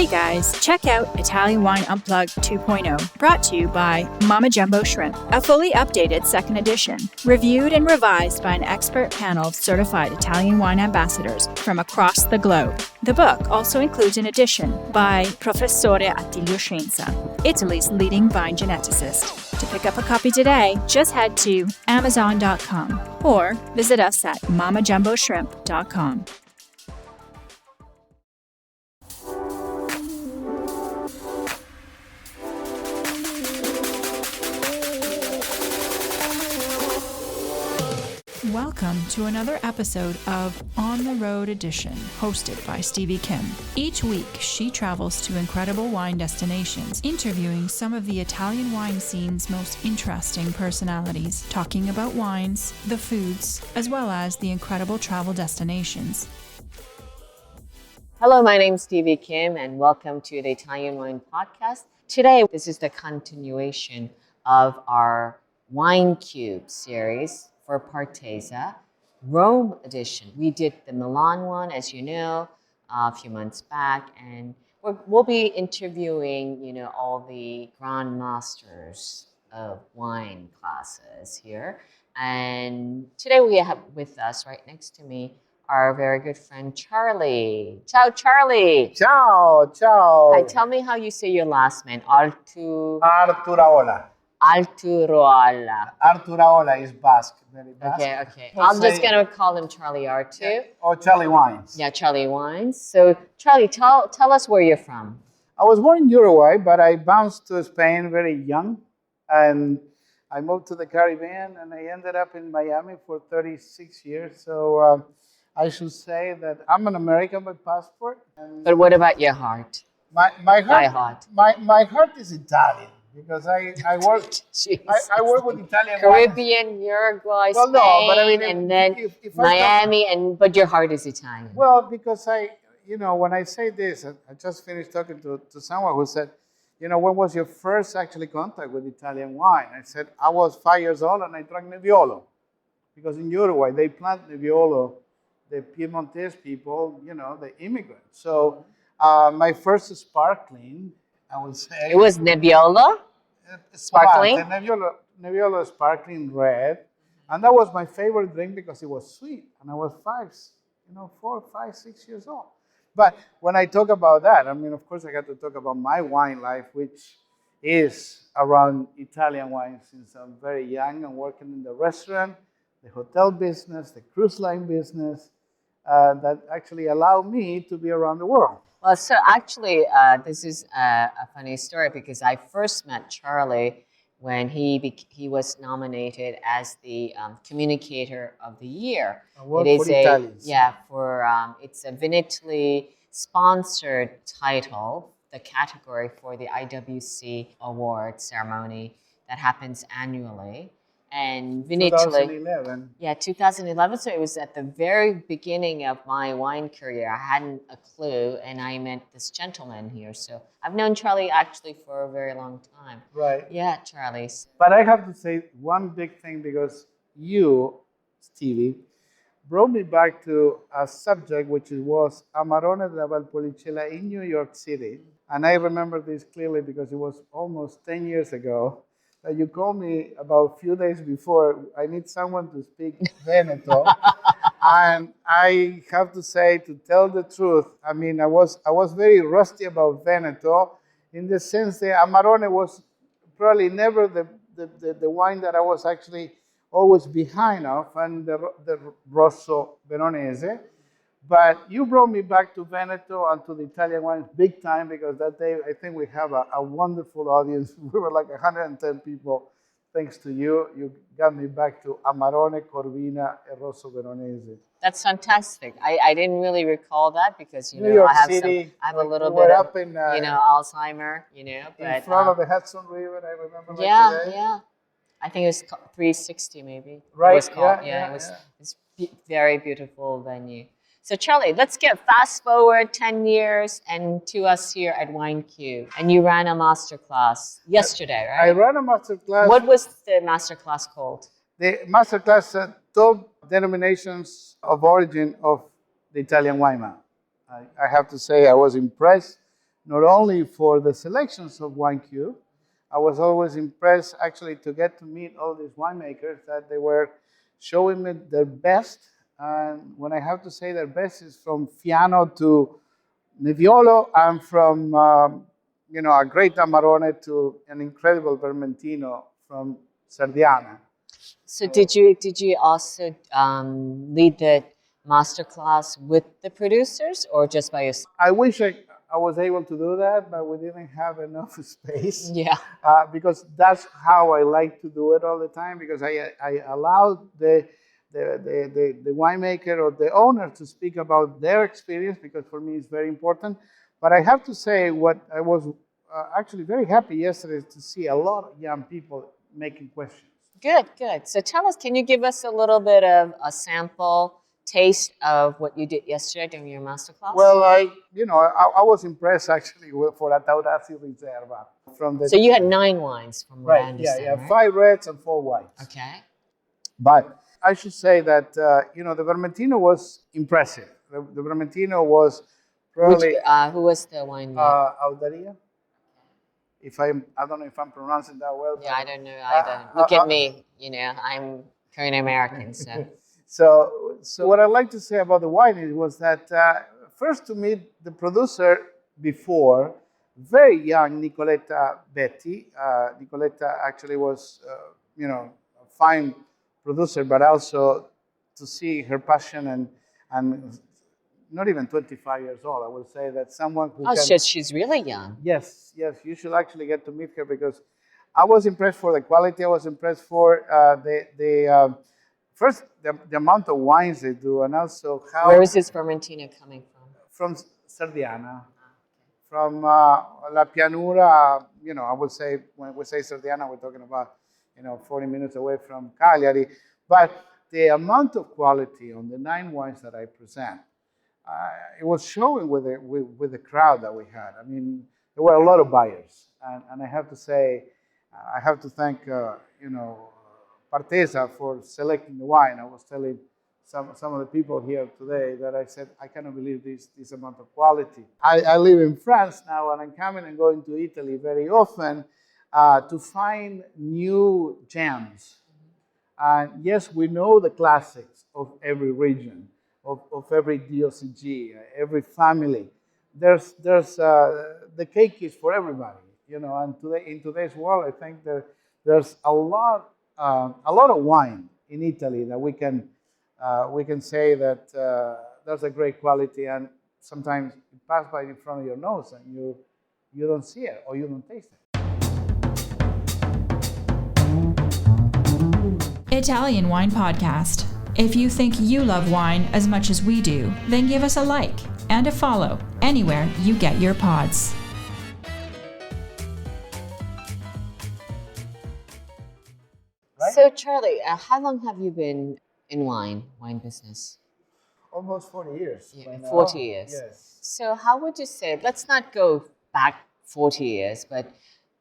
Hey guys, check out Italian Wine Unplugged 2.0, brought to you by Mama Jumbo Shrimp, a fully updated second edition, reviewed and revised by an expert panel of certified Italian wine ambassadors from across the globe. The book also includes an edition by Professore Attilio Scienza, Italy's leading vine geneticist. To pick up a copy today, just head to Amazon.com or visit us at MamaJumboShrimp.com. Welcome to another episode of On the Road Edition, hosted by Stevie Kim. Each week, she travels to incredible wine destinations, interviewing some of the Italian wine scene's most interesting personalities, talking about wines, the foods, as well as the incredible travel destinations. Hello, my name is Stevie Kim, and welcome to the Italian Wine Podcast. Today, this is the continuation of our Wine Cube series for Partesa, Rome edition. We did the Milan one, as you know, a few months back, and we'll be interviewing, all the Grand Masters of wine classes here. And today we have with us, right next to me, our very good friend Charlie. Ciao, Charlie. Ciao, ciao. Hi, tell me how you say your last name. Arturaola. Arturaola. Arturaola is Basque, very Basque. Okay. I'm just going to call him Charlie Art too. Yeah. Or Charlie Wines. Yeah, Charlie Wines. So, Charlie, tell us where you're from. I was born in Uruguay, but I bounced to Spain very young. And I moved to the Caribbean, and I ended up in Miami for 36 years. So I should say that I'm an American by passport. But what about your heart? My heart is Italian. Because I work with Italian Caribbean, wines. Uruguay, Spain, and then if Miami, but your heart is Italian. Well, because when I say this, I just finished talking to someone who said, when was your first actually contact with Italian wine? I said, I was 5 years old and I drank Nebbiolo. Because in Uruguay, they plant Nebbiolo, the Piemontese people, the immigrants. So my first sparkling, I would say. It was Nebbiolo? Sparkling? Nebbiolo sparkling red. And that was my favorite drink because it was sweet. And I was 4, 5, 6 years old. But when I talk about that, of course, I got to talk about my wine life, which is around Italian wine since I'm very young and working in the restaurant, the hotel business, the cruise line business, that actually allowed me to be around the world. Well, so actually, this is a funny story because I first met Charlie when he was nominated as the Communicator of the Year. Award for Italians. It's a Vinitaly sponsored title, the category for the IWC award ceremony that happens annually. And Vinitaly, 2011. Yeah, 2011. So it was at the very beginning of my wine career. I hadn't a clue, and I met this gentleman here. So I've known Charlie actually for a very long time. Right. Yeah, Charlie. But I have to say one big thing because you, Stevie, brought me back to a subject which was Amarone della Valpolicella in New York City. And I remember this clearly because it was almost 10 years ago. You called me about a few days before. I need someone to speak Veneto, and I have to say, to tell the truth, I was very rusty about Veneto, in the sense that Amarone was probably never the wine that I was actually always behind of, and the Rosso Veronese. But you brought me back to Veneto and to the Italian wines big time because that day I think we have a wonderful audience. We were like 110 people. Thanks to you, you got me back to Amarone, Corvina, and Rosso Veronese. That's fantastic. I didn't really recall that because New York I have a little bit of Alzheimer. But, in front of the Hudson River, I remember. Yeah. I think it was 360 maybe. Right. It was called. It's very beautiful venue. So Charlie, let's get fast forward 10 years and to us here at Wine Cube. And you ran a masterclass yesterday, right? I ran a masterclass. What was the masterclass called? The masterclass top denominations of origin of the Italian wine. I have to say I was impressed not only for the selections of Wine Cube. I was always impressed actually to get to meet all these winemakers that they were showing me their best. And when I have to say their best is from Fiano to Nebbiolo, and from a great Amarone to an incredible Vermentino from Sardiana. So did you also lead the masterclass with the producers or just by yourself? I wish I was able to do that, but we didn't have enough space. Yeah. Because that's how I like to do it all the time, because I allowed the winemaker or the owner to speak about their experience, because for me it's very important. But I have to say, what I was actually very happy yesterday to see a lot of young people making questions. Good, good. So tell us, can you give us a little bit of a sample taste of what you did yesterday during your masterclass? Well, I was impressed actually for a Taurasi Riserva from the. So you had 9 wines, from what I understand, yeah, right? 5 reds and 4 whites. Okay. But I should say that the Vermentino was impressive. The Vermentino was probably who was the winemaker? Audaria. I don't know if I'm pronouncing that well. Yeah, I don't know either. Look at me, I'm Korean American, so. So what I'd like to say about the wine was that first to meet the producer before, very young Nicoletta Betti. Nicoletta actually was, a fine producer, but also to see her passion and not even 25 years old. I would say that someone who She's really young. Yes, you should actually get to meet her, because I was impressed for the quality. I was impressed for first the amount of wines they do, and also how. Where is this Vermentino coming from? From Sardiana, from La Pianura. I would say when we say Sardiana, we're talking about 40 minutes away from Cagliari. But the amount of quality on the 9 wines that I present, it was showing with the crowd that we had. I mean, there were a lot of buyers, and I have to say, I have to thank Partesa for selecting the wine. I was telling some of the people here today that I said, I cannot believe this amount of quality. I live in France now, and I'm coming and going to Italy very often to find new gems. And yes, we know the classics of every region, of every DOCG, every family. There's the cake is for everybody, and in today's world, I think there's a lot of wine in Italy that we can say that there's a great quality, and sometimes it passes by in front of your nose and you don't see it or you don't taste it. Italian Wine Podcast. If you think you love wine as much as we do, then give us a like and a follow anywhere you get your pods. Right? So Charlie, how long have you been in wine business? Almost 40 years. Yeah, 40 years. Yes. So how would you say, let's not go back 40 years, but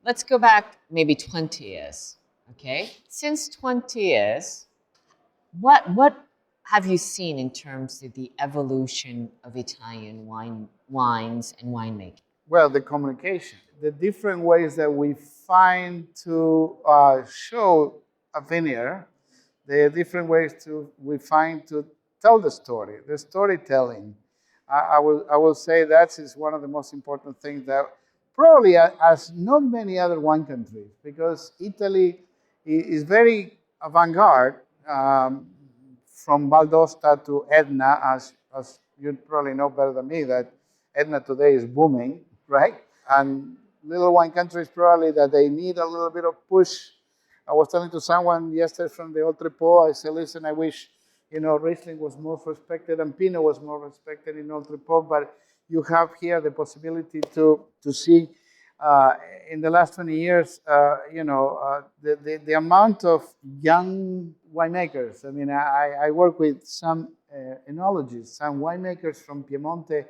let's go back maybe 20 years, okay? Since 20 years, what have you seen in terms of the evolution of Italian wines and winemaking? Well, the communication, the different ways that we find to show a vineyard, the different ways we find to tell the story, the storytelling. I will say that is one of the most important things that probably as not many other wine countries, because Italy is very avant-garde from Val d'Aosta to Etna, as you probably know better than me, that Etna today is booming, right? And little wine countries probably that they need a little bit of push. I was telling to someone yesterday from the Ordre, I said, listen, I wish, Riesling was more respected and Pinot was more respected in Ordre, but you have here the possibility to see in the last 20 years, the amount of young winemakers. I mean, I work with some enologists, some winemakers from Piemonte,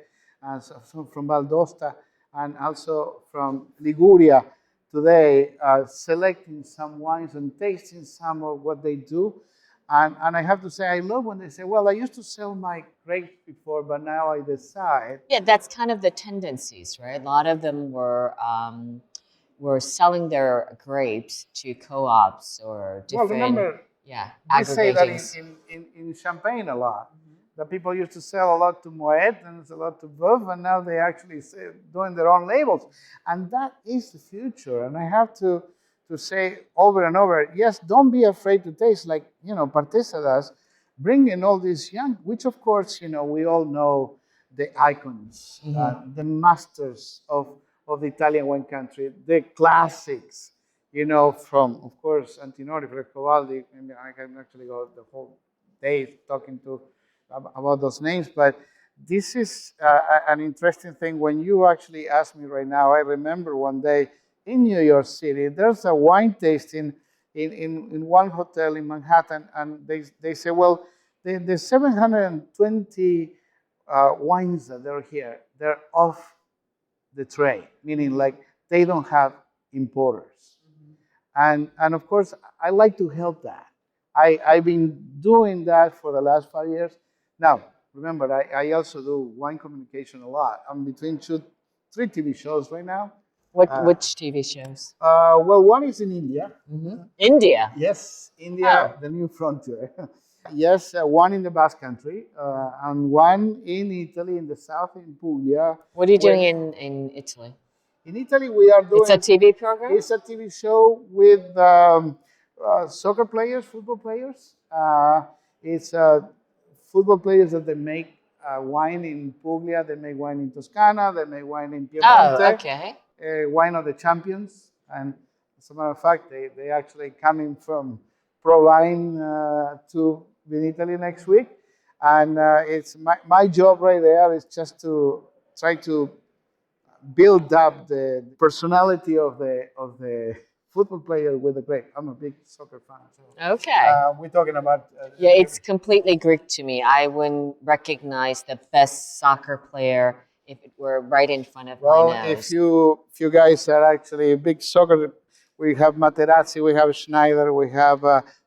some from Val d'Aosta, and also from Liguria today, selecting some wines and tasting some of what they do. And I have to say, I love when they say, well, I used to sell my grapes before, but now I decide. Yeah, that's kind of the tendencies, right? A lot of them were selling their grapes to co-ops or Well, different, remember, yeah, they say that aggregatings. in Champagne a lot. The people used to sell a lot to Moet and a lot to Veuve, and now they actually doing their own labels. And that is the future. And I have to say over and over, yes, don't be afraid to taste like, Partesa does. Bring in all these young, which of course, we all know the icons, the masters of the Italian wine country, the classics, from, of course, Antinori, Frescobaldi. And I can actually go the whole day talking about those names, but this is an interesting thing. When you actually ask me right now, I remember one day in New York City, there's a wine tasting in one hotel in Manhattan, and they say, well, the 720 wines that are here, they're off the tray, meaning like they don't have importers. And of course, I like to help that. I've been doing that for the last 5 years. Now, remember, I also do wine communication a lot. I'm between three TV shows right now. Which TV shows? Well, one is in India. India. Yes, India, the new frontier. Yes, one in the Basque Country, and one in Italy, in the south, in Puglia. What are you doing in Italy? In Italy, we are doing... It's a TV program? It's a TV show with soccer players, football players. It's football players that they make wine in Puglia, they make wine in Toscana, they make wine in Piemonte. Oh, okay. Wine of the champions. And as a matter of fact, they actually coming from Provine to Italy next week. And it's my job right there is just to try to build up the personality of the football player with the grape. I'm a big soccer fan. So, okay. We're talking about... yeah, it's completely Greek to me. I wouldn't recognize the best soccer player if it were right in front of my nose. If you guys are actually big soccer, we have Materazzi, we have Schneider, we have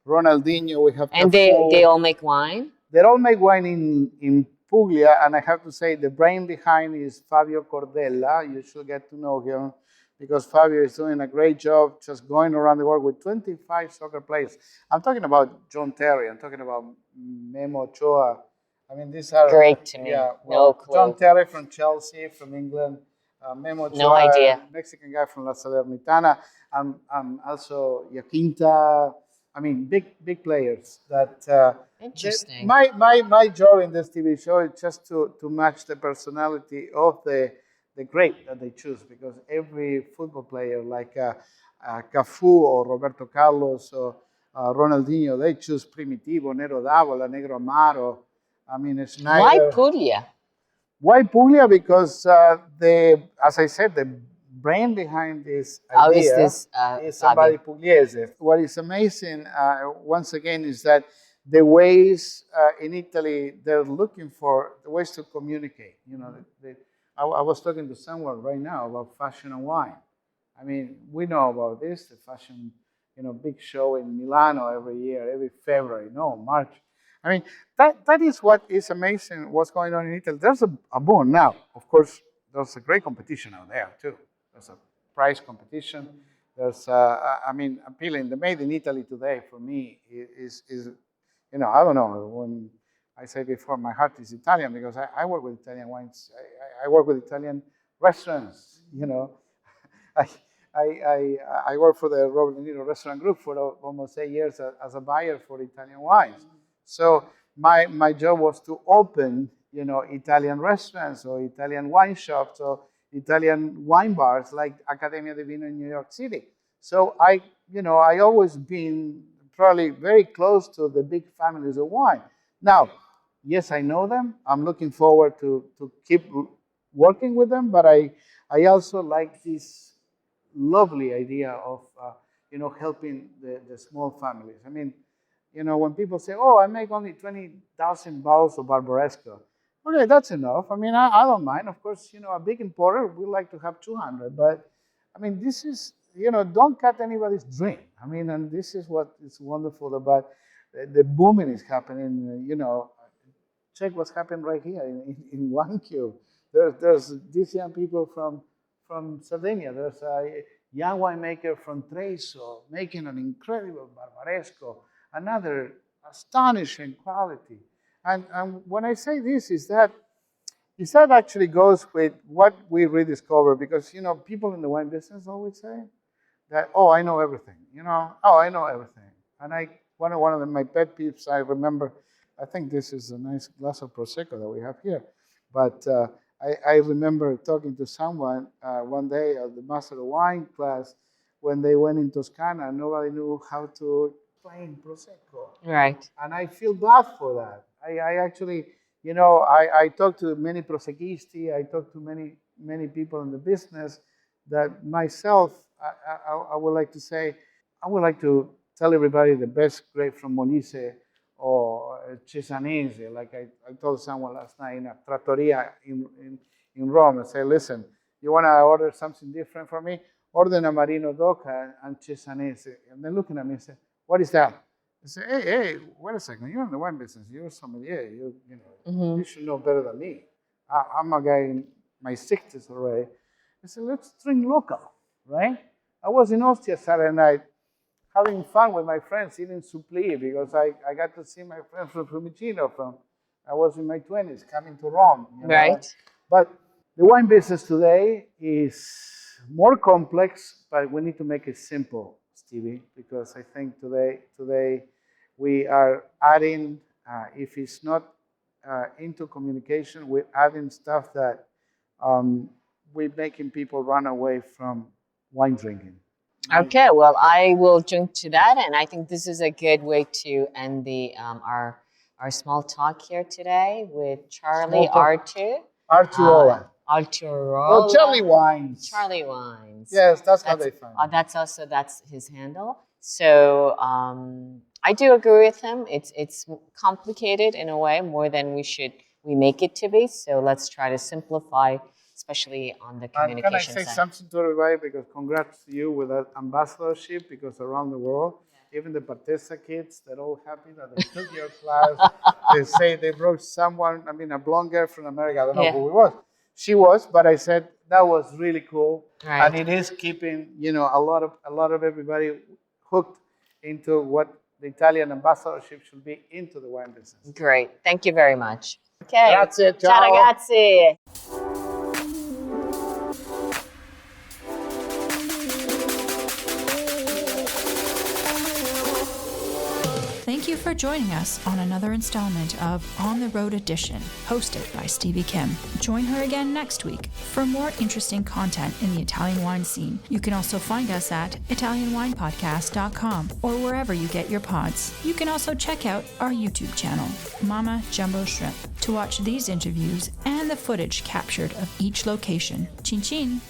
Ronaldinho, we have... And they all make wine? They all make wine in Puglia, and I have to say the brain behind is Fabio Cordella. You should get to know him because Fabio is doing a great job just going around the world with 25 soccer players. I'm talking about John Terry, I'm talking about Memo Ochoa. I mean, these are... Great to me. Yeah, no clue. John Terry from Chelsea, from England. Memo Ochoa, no idea. Mexican guy from La Salernitana. Also Yaquinta. I mean, big players that... Interesting. My job in this TV show is just to match the personality of the grape that they choose, because every football player like Cafu or Roberto Carlos or Ronaldinho, they choose Primitivo, Nero d'Avola, Negro Amaro. I mean, Schneider. Why Puglia? Why Puglia? Because as I said, the brain behind this idea is somebody Pugliese. What is amazing, once again, is that the ways in Italy, they're looking for the ways to communicate. I was talking to someone right now about fashion and wine. I mean, we know about this, the fashion, big show in Milano every year, every February, March. I mean, that is what is amazing, what's going on in Italy. There's a boom now. Of course, there's a great competition out there, too. There's a price competition. There's, appealing. The made in Italy today, for me, is I don't know. When I say before, my heart is Italian because I work with Italian wines. I work with Italian restaurants. I work for the Robert De Niro Restaurant Group for almost 8 years as a buyer for Italian wines. So my job was to open, Italian restaurants or Italian wine shops or Italian wine bars like Accademia di Vino in New York City. So I always been probably very close to the big families of wine. Now, yes, I know them. I'm looking forward to keep working with them, but I also like this lovely idea of, helping the small families. I mean, when people say, oh, I make only 20,000 bottles of Barbaresco. Okay, that's enough. I mean, I don't mind. Of course, a big importer, we like to have 200. But, I mean, this is, don't cut anybody's dream. I mean, and this is what is wonderful about the booming is happening. Check what's happening right here in one cube. There's these young people from Sardinia. There's a young winemaker from Treviso making an incredible Barbaresco, another astonishing quality. And when I say this, is that actually goes with what we rediscover, because people in the wine business always say that, oh, I know everything. I know everything. And one of my pet peeves, I remember, I think this is a nice glass of Prosecco that we have here, but I remember talking to someone one day at the Master of Wine class when they went in Toscana and nobody knew how to explain Prosecco. Right. And I feel bad for that. I actually, I talk to many Prosecchisti, I talk to many people in the business that myself, I would like to say, I would like to tell everybody the best grape from Molise or Cesanese, like I told someone last night in a trattoria in Rome. I say, listen, you want to order something different for me? Order a Marino d'Oca and Cesanese. And they're looking at me and say, what is that? I say, hey, wait a second. You're in the wine business. You're a sommelier. You should know better than me. I'm a guy in my 60s already. I said, let's drink local, right? I was in Ostia Saturday night, having fun with my friends, eating suppli, because I got to see my friends from Fiumicino. I was in my 20s, coming to Rome. Right. But the wine business today is more complex, but we need to make it simple, Stevie, because I think today we are adding, if it's not into communication, we're adding stuff that we're making people run away from wine drinking. Okay, well, I will jump to that, and I think this is a good way to end the our small talk here today with Charlie Arturaola. Arturaola. Oh, Charlie Wines. Charlie Wines. Yes, that's how they find it. That's his handle. So I do agree with him. It's complicated in a way more than we make it to be. So let's try to simplify, especially on the communication side. Can I say something to everybody? Because congrats to you with that ambassadorship, because around the world, even the Partesa kids, they're all happy that they took your class. They say they brought someone, a blonde girl from America. I don't know who it was. She was, but I said that was really cool. Right. And it is keeping, a lot of everybody hooked into what the Italian ambassadorship should be into the wine business. Great. Thank you very much. Okay. Grazie. Ciao. Ciao ragazzi. Thank you for joining us on another installment of On the Road Edition, hosted by Stevie Kim. Join her again next week for more interesting content in the Italian wine scene. You can also find us at ItalianWinePodcast.com or wherever you get your pods. You can also check out our YouTube channel, Mama Jumbo Shrimp, to watch these interviews and the footage captured of each location. Chin chin!